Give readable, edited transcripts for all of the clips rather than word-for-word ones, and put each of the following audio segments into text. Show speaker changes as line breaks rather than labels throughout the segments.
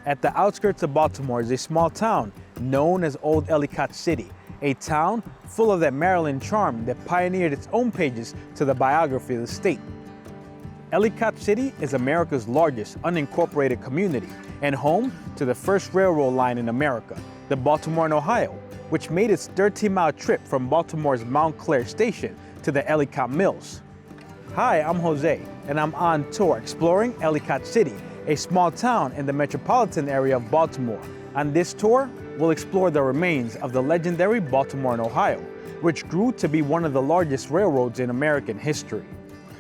At the outskirts of Baltimore is a small town known as Old Ellicott City, a town full of that Maryland charm that pioneered its own pages to the biography of the state. Ellicott City is America's largest unincorporated community and home to the first railroad line in America, the Baltimore and Ohio, which made its 13-mile trip from Baltimore's Montclair Station to the Ellicott Mills. Hi, I'm Jose, and I'm on tour exploring Ellicott City, a small town in the metropolitan area of Baltimore. On this tour, we'll explore the remains of the legendary Baltimore and Ohio, which grew to be one of the largest railroads in American history.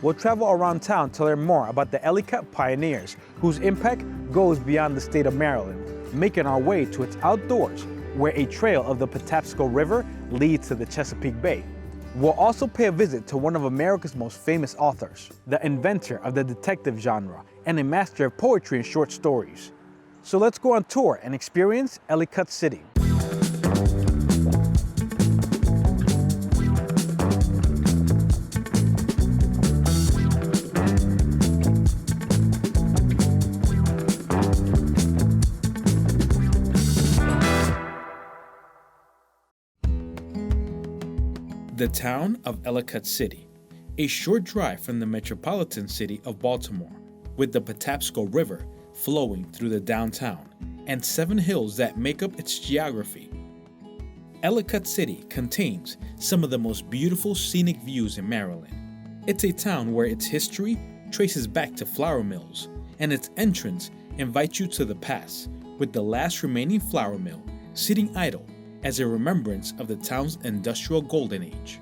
We'll travel around town to learn more about the Ellicott pioneers, whose impact goes beyond the state of Maryland, making our way to its outdoors, where a trail of the Patapsco River leads to the Chesapeake Bay. We'll also pay a visit to one of America's most famous authors, the inventor of the detective genre, and a master of poetry and short stories. So let's go on tour and experience Ellicott City. The town of Ellicott City, a short drive from the metropolitan city of Baltimore, with the Patapsco River flowing through the downtown and 7 hills that make up its geography. Ellicott City contains some of the most beautiful scenic views in Maryland. It's a town where its history traces back to flour mills, and its entrance invites you to the past, with the last remaining flour mill sitting idle as a remembrance of the town's industrial golden age.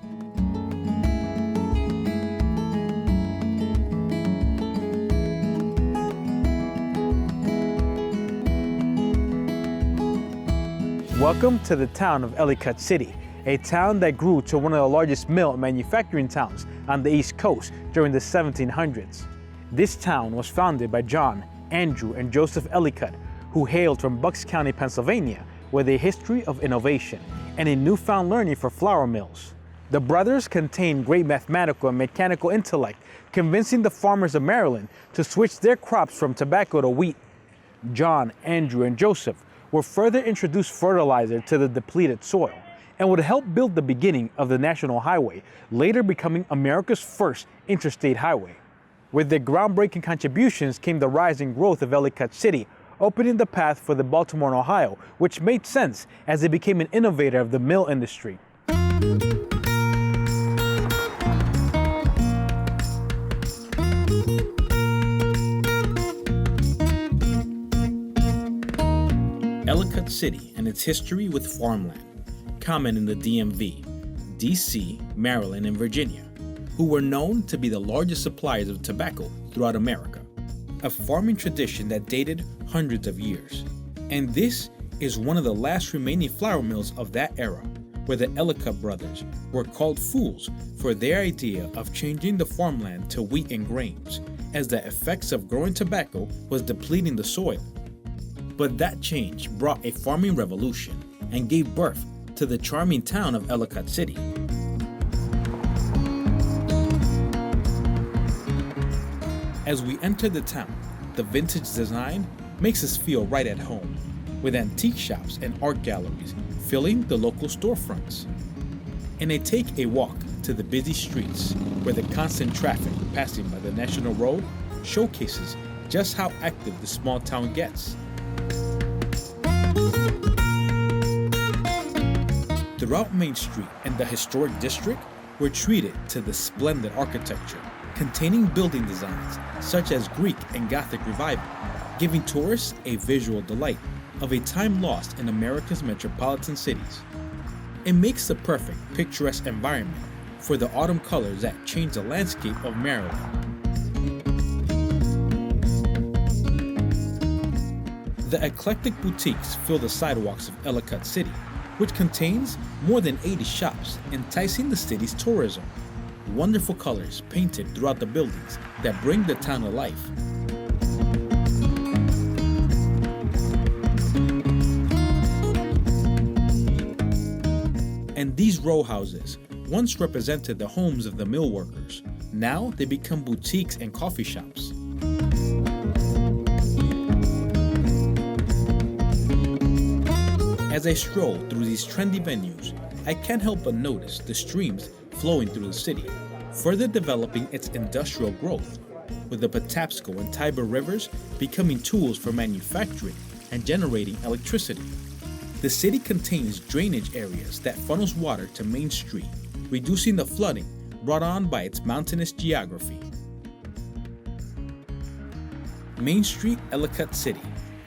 Welcome to the town of Ellicott City, a town that grew to one of the largest mill and manufacturing towns on the East Coast during the 1700s. This town was founded by John, Andrew, and Joseph Ellicott, who hailed from Bucks County, Pennsylvania, with a history of innovation and a newfound learning for flour mills. The brothers contained great mathematical and mechanical intellect, convincing the farmers of Maryland to switch their crops from tobacco to wheat. John, Andrew, and Joseph would further introduce fertilizer to the depleted soil and would help build the beginning of the National Highway, later becoming America's first interstate highway. With their groundbreaking contributions came the rise and growth of Ellicott City, opening the path for the Baltimore and Ohio, which made sense as it became an innovator of the mill industry. Ellicott City and its history with farmland, common in the DMV, DC, Maryland, and Virginia, who were known to be the largest suppliers of tobacco throughout America, a farming tradition that dated hundreds of years. And this is one of the last remaining flour mills of that era, where the Ellicott brothers were called fools for their idea of changing the farmland to wheat and grains, as the effects of growing tobacco was depleting the soil. But that change brought a farming revolution and gave birth to the charming town of Ellicott City. As we enter the town, the vintage design makes us feel right at home, with antique shops and art galleries filling the local storefronts. And they take a walk to the busy streets, where the constant traffic passing by the National Road showcases just how active the small town gets. Throughout Main Street and the historic district, we're treated to the splendid architecture, containing building designs such as Greek and Gothic revival, giving tourists a visual delight of a time lost in America's metropolitan cities. It makes the perfect picturesque environment for the autumn colors that change the landscape of Maryland. The eclectic boutiques fill the sidewalks of Ellicott City, which contains more than 80 shops, enticing the city's tourism. Wonderful colors painted throughout the buildings that bring the town to life. And these row houses once represented the homes of the mill workers. Now they become boutiques and coffee shops. As I stroll through these trendy venues, I can't help but notice the streams flowing through the city, further developing its industrial growth, with the Patapsco and Tiber rivers becoming tools for manufacturing and generating electricity. The city contains drainage areas that funnels water to Main Street, reducing the flooding brought on by its mountainous geography. Main Street, Ellicott City,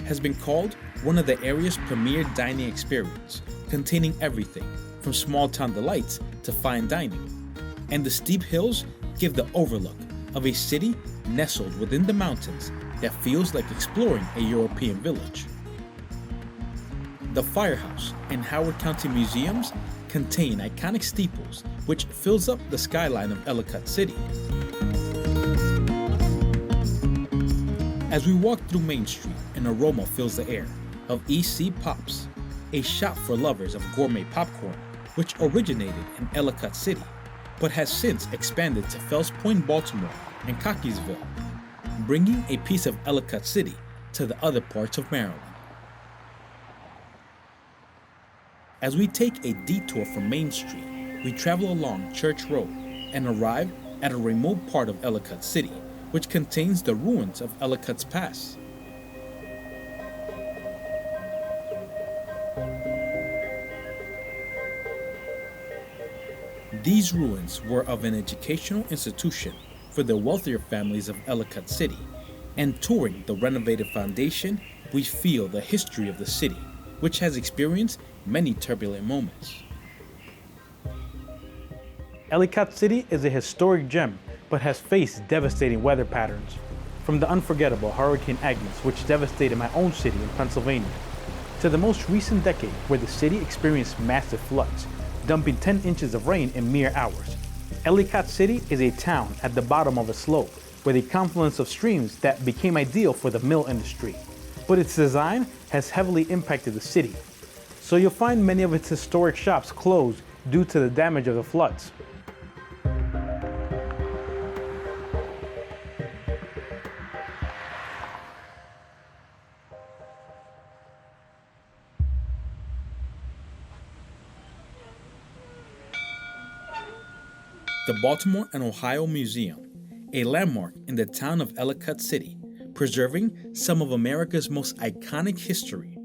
has been called one of the area's premier dining experience, containing everything from small-town delights to fine dining. And the steep hills give the overlook of a city nestled within the mountains that feels like exploring a European village. The Firehouse and Howard County Museums contain iconic steeples which fills up the skyline of Ellicott City. As we walk through Main Street, an aroma fills the air of EC Pops, a shop for lovers of gourmet popcorn, which originated in Ellicott City, but has since expanded to Fells Point, Baltimore, and Cockeysville, bringing a piece of Ellicott City to the other parts of Maryland. As we take a detour from Main Street, we travel along Church Road and arrive at a remote part of Ellicott City, which contains the ruins of Ellicott's past. These ruins were of an educational institution for the wealthier families of Ellicott City, and touring the renovated foundation, we feel the history of the city, which has experienced many turbulent moments. Ellicott City is a historic gem, but has faced devastating weather patterns, from the unforgettable Hurricane Agnes, which devastated my own city in Pennsylvania, to the most recent decade where the city experienced massive floods, dumping 10 inches of rain in mere hours. Ellicott City is a town at the bottom of a slope with a confluence of streams that became ideal for the mill industry. But its design has heavily impacted the city, so you'll find many of its historic shops closed due to the damage of the floods. The Baltimore and Ohio Museum, a landmark in the town of Ellicott City, preserving some of America's most iconic history.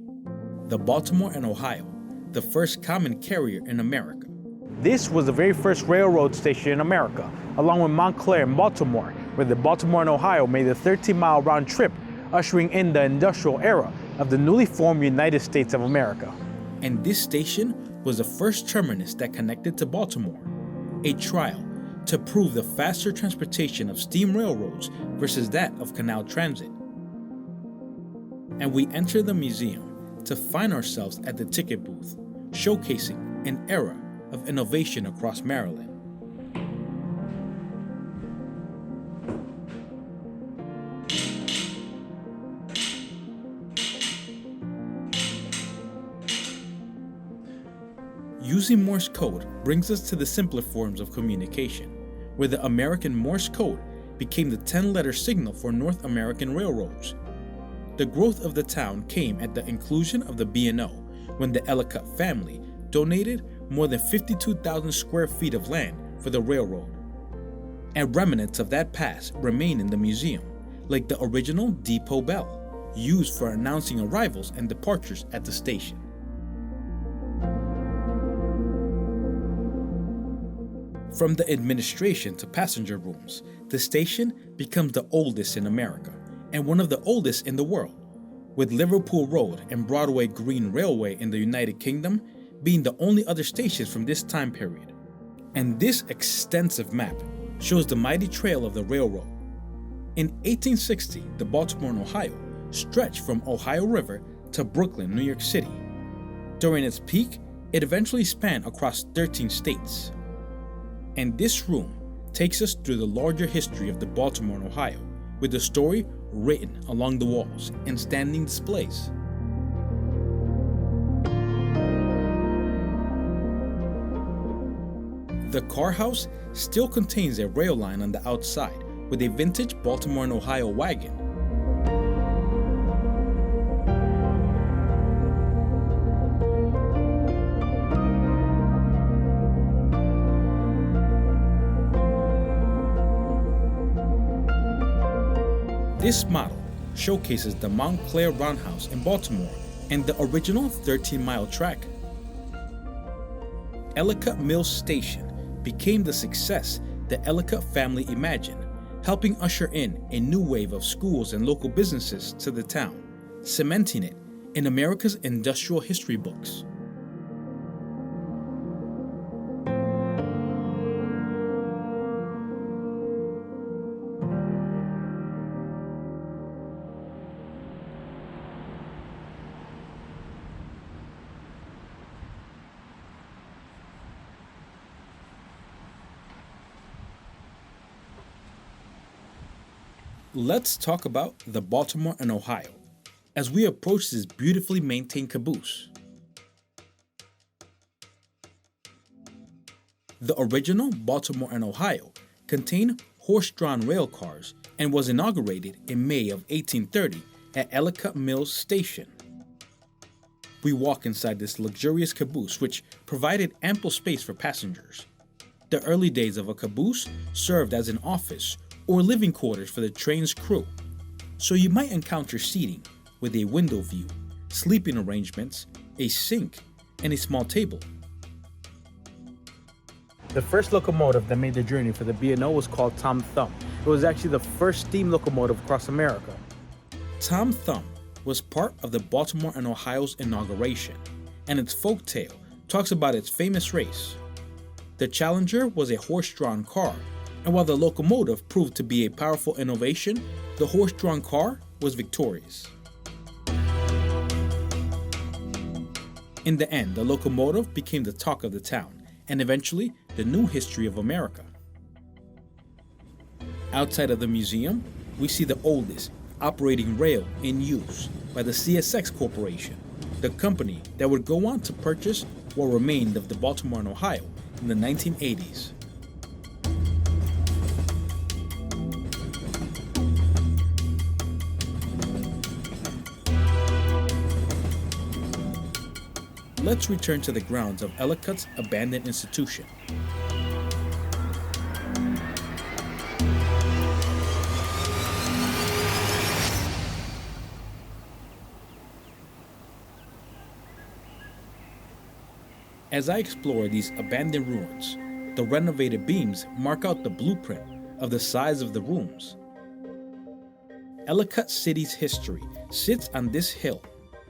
The Baltimore and Ohio, the first common carrier in America. This was the very first railroad station in America, along with Montclair in Baltimore, where the Baltimore and Ohio made the 13-mile round trip, ushering in the industrial era of the newly formed United States of America. And this station was the first terminus that connected to Baltimore, a trial to prove the faster transportation of steam railroads versus that of canal transit. And we enter the museum to find ourselves at the ticket booth, showcasing an era of innovation across Maryland. Using Morse code brings us to the simpler forms of communication, where the American Morse code became the 10-letter signal for North American railroads. The growth of the town came at the inclusion of the B&O, when the Ellicott family donated more than 52,000 square feet of land for the railroad. And remnants of that past remain in the museum, like the original depot bell, used for announcing arrivals and departures at the station. From the administration to passenger rooms, the station becomes the oldest in America and one of the oldest in the world, with Liverpool Road and Broadway Green Railway in the United Kingdom being the only other stations from this time period. And this extensive map shows the mighty trail of the railroad. In 1860, the Baltimore and Ohio stretched from Ohio River to Brooklyn, New York City. During its peak, it eventually spanned across 13 states. And this room takes us through the larger history of the Baltimore and Ohio, with the story written along the walls and standing displays. The car house still contains a rail line on the outside with a vintage Baltimore and Ohio wagon. This model showcases the Montclair Roundhouse in Baltimore and the original 13-mile track. Ellicott Mills Station became the success the Ellicott family imagined, helping usher in a new wave of schools and local businesses to the town, cementing it in America's industrial history books. Let's talk about the Baltimore and Ohio as we approach this beautifully maintained caboose. The original Baltimore and Ohio contained horse-drawn rail cars and was inaugurated in May of 1830 at Ellicott Mills Station. We walk inside this luxurious caboose, which provided ample space for passengers. The early days of a caboose served as an office or living quarters for the train's crew, so you might encounter seating with a window view, sleeping arrangements, a sink, and a small table. The first locomotive that made the journey for the B&O was called Tom Thumb. It was actually the first steam locomotive across America. Tom Thumb was part of the Baltimore and Ohio's inauguration, and its folktale talks about its famous race. The Challenger was a horse-drawn car, and while the locomotive proved to be a powerful innovation, the horse-drawn car was victorious. In the end, the locomotive became the talk of the town, and eventually the new history of America. Outside of the museum, we see the oldest operating rail in use by the CSX Corporation, the company that would go on to purchase what remained of the Baltimore and Ohio in the 1980s. Let's return to the grounds of Ellicott's abandoned institution. As I explore these abandoned ruins, the renovated beams mark out the blueprint of the size of the rooms. Ellicott City's history sits on this hill,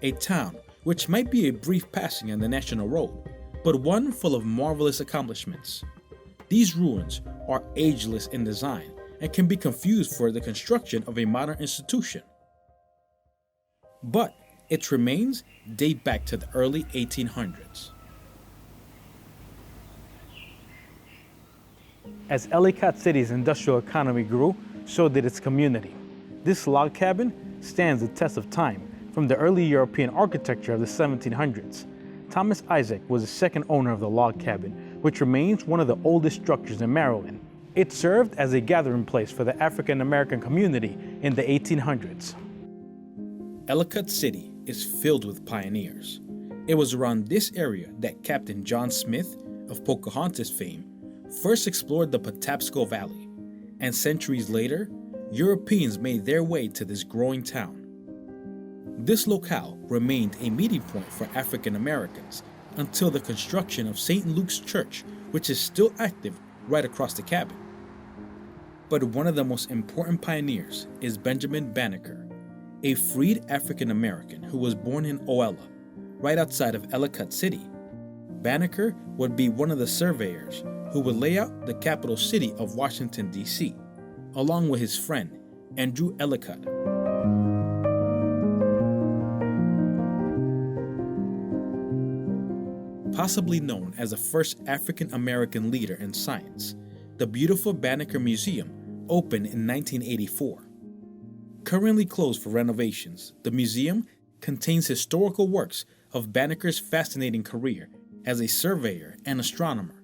a town which might be a brief passing on the National Road, but one full of marvelous accomplishments. These ruins are ageless in design and can be confused for the construction of a modern institution. But its remains date back to the early 1800s. As Ellicott City's industrial economy grew, so did its community. This log cabin stands the test of time. From the early European architecture of the 1700s, Thomas Isaac was the second owner of the log cabin, which remains one of the oldest structures in Maryland. It served as a gathering place for the African American community in the 1800s. Ellicott City is filled with pioneers. It was around this area that Captain John Smith of Pocahontas fame first explored the Patapsco Valley, and centuries later, Europeans made their way to this growing town. This locale remained a meeting point for African Americans until the construction of St. Luke's Church, which is still active right across the cabin. But one of the most important pioneers is Benjamin Banneker, a freed African American who was born in Oella, right outside of Ellicott City. Banneker would be one of the surveyors who would lay out the capital city of Washington, D.C., along with his friend, Andrew Ellicott. Possibly known as the first African American leader in science, the beautiful Banneker Museum opened in 1984. Currently closed for renovations, the museum contains historical works of Banneker's fascinating career as a surveyor and astronomer,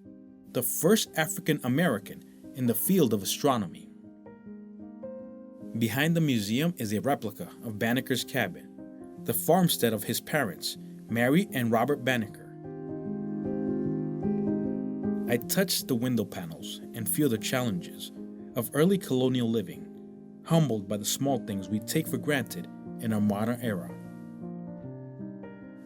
the first African American in the field of astronomy. Behind the museum is a replica of Banneker's cabin, the farmstead of his parents, Mary and Robert Banneker. I touch the window panels and feel the challenges of early colonial living. humbled by the small things we take for granted in our modern era.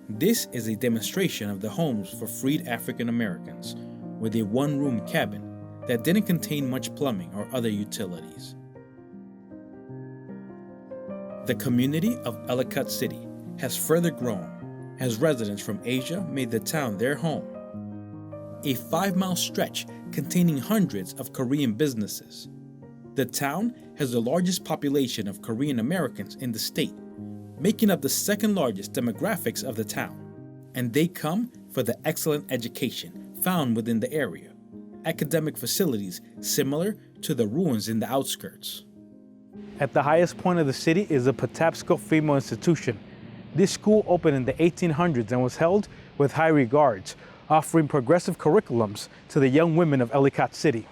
This is a demonstration of the homes for freed African Americans, with a one-room cabin that didn't contain much plumbing or other utilities. The community of Ellicott City has further grown as residents from Asia made the town their home. A 5-mile stretch containing hundreds of Korean businesses. The town has the largest population of Korean Americans in the state, making up the second largest demographics of the town. And they come for the excellent education found within the area, academic facilities similar to the ruins in the outskirts. At the highest point of the city is the Patapsco Female Institution. This school opened in the 1800s and was held with high regards, offering progressive curriculums to the young women of Ellicott City.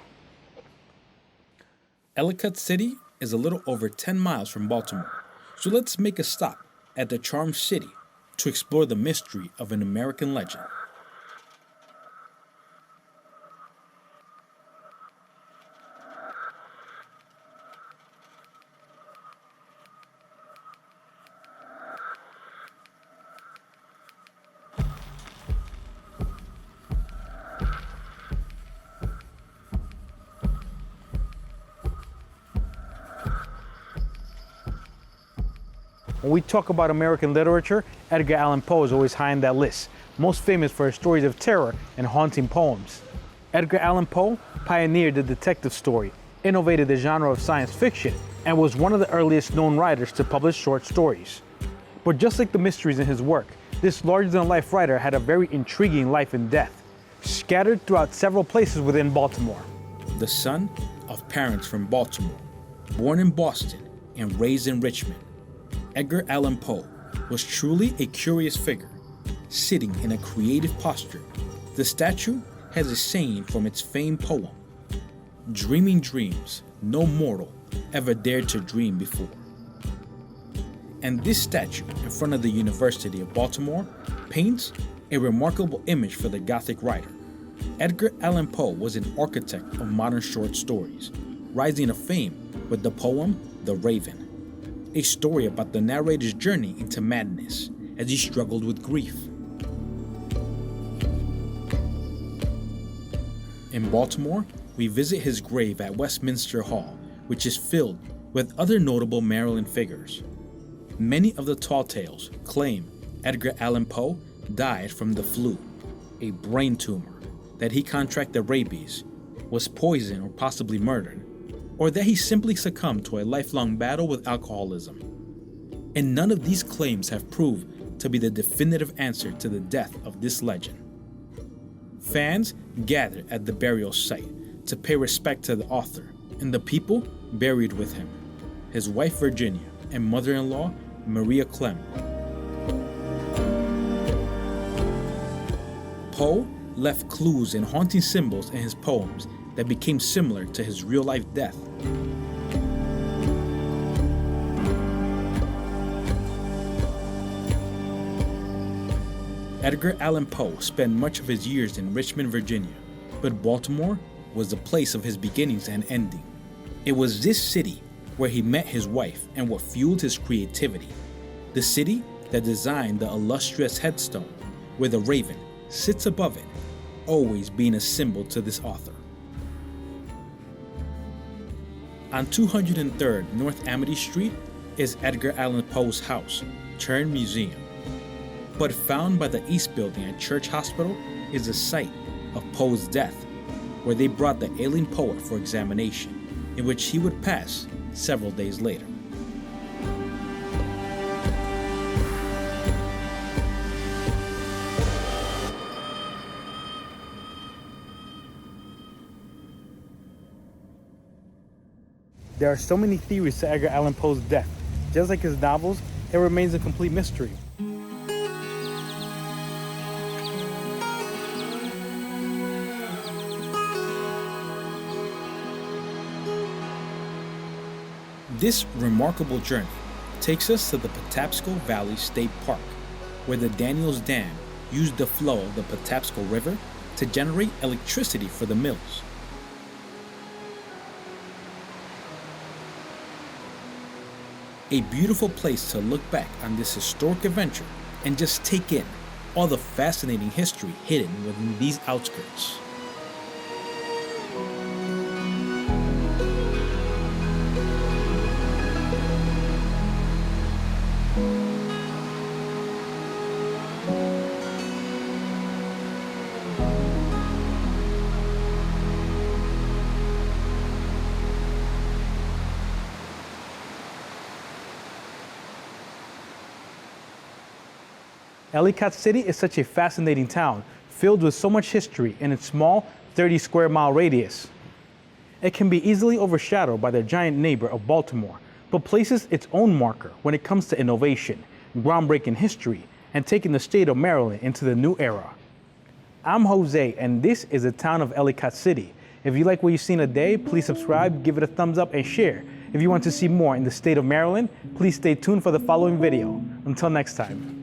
Ellicott City is a little over 10 miles from Baltimore, so let's make a stop at the Charm City to explore the mystery of an American legend. When we talk about American literature, Edgar Allan Poe is always high on that list, most famous for his stories of terror and haunting poems. Edgar Allan Poe pioneered the detective story, innovated the genre of science fiction, and was one of the earliest known writers to publish short stories. But just like the mysteries in his work, this larger-than-life writer had a very intriguing life and death, scattered throughout several places within Baltimore. The son of parents from Baltimore, born in Boston and raised in Richmond, Edgar Allan Poe was truly a curious figure, sitting in a creative posture. The statue has a saying from its famed poem, "Dreaming dreams no mortal ever dared to dream before." And this statue in front of the University of Baltimore paints a remarkable image for the Gothic writer. Edgar Allan Poe was an architect of modern short stories, rising to fame with the poem The Raven, a story about the narrator's journey into madness as he struggled with grief. In Baltimore, we visit his grave at Westminster Hall, which is filled with other notable Maryland figures. Many of the tall tales claim Edgar Allan Poe died from the flu, a brain tumor, that he contracted rabies, was poisoned or possibly murdered, or that he simply succumbed to a lifelong battle with alcoholism. And none of these claims have proved to be the definitive answer to the death of this legend. Fans gathered at the burial site to pay respect to the author and the people buried with him, his wife Virginia and mother-in-law Maria Clem. Poe left clues and haunting symbols in his poems that became similar to his real-life death. Edgar Allan Poe spent much of his years in Richmond, Virginia, but Baltimore was the place of his beginnings and ending. It was this city where he met his wife and what fueled his creativity. The city that designed the illustrious headstone where the raven sits above it, always being a symbol to this author. On 203rd North Amity Street is Edgar Allan Poe's house, turned museum. But found by the East Building at Church Hospital is the site of Poe's death, where they brought the ailing poet for examination, in which he would pass several days later. There are so many theories to Edgar Allan Poe's death. Just like his novels, it remains a complete mystery. This remarkable journey takes us to the Patapsco Valley State Park, where the Daniels Dam used the flow of the Patapsco River to generate electricity for the mills. A beautiful place to look back on this historic adventure and just take in all the fascinating history hidden within these outskirts. Ellicott City is such a fascinating town, filled with so much history in its small 30 square mile radius. It can be easily overshadowed by their giant neighbor of Baltimore, but places its own marker when it comes to innovation, groundbreaking history, and taking the state of Maryland into the new era. I'm Jose, and this is the town of Ellicott City. If you like what you've seen today, please subscribe, give it a thumbs up, and share. If you want to see more in the state of Maryland, please stay tuned for the following video. Until next time.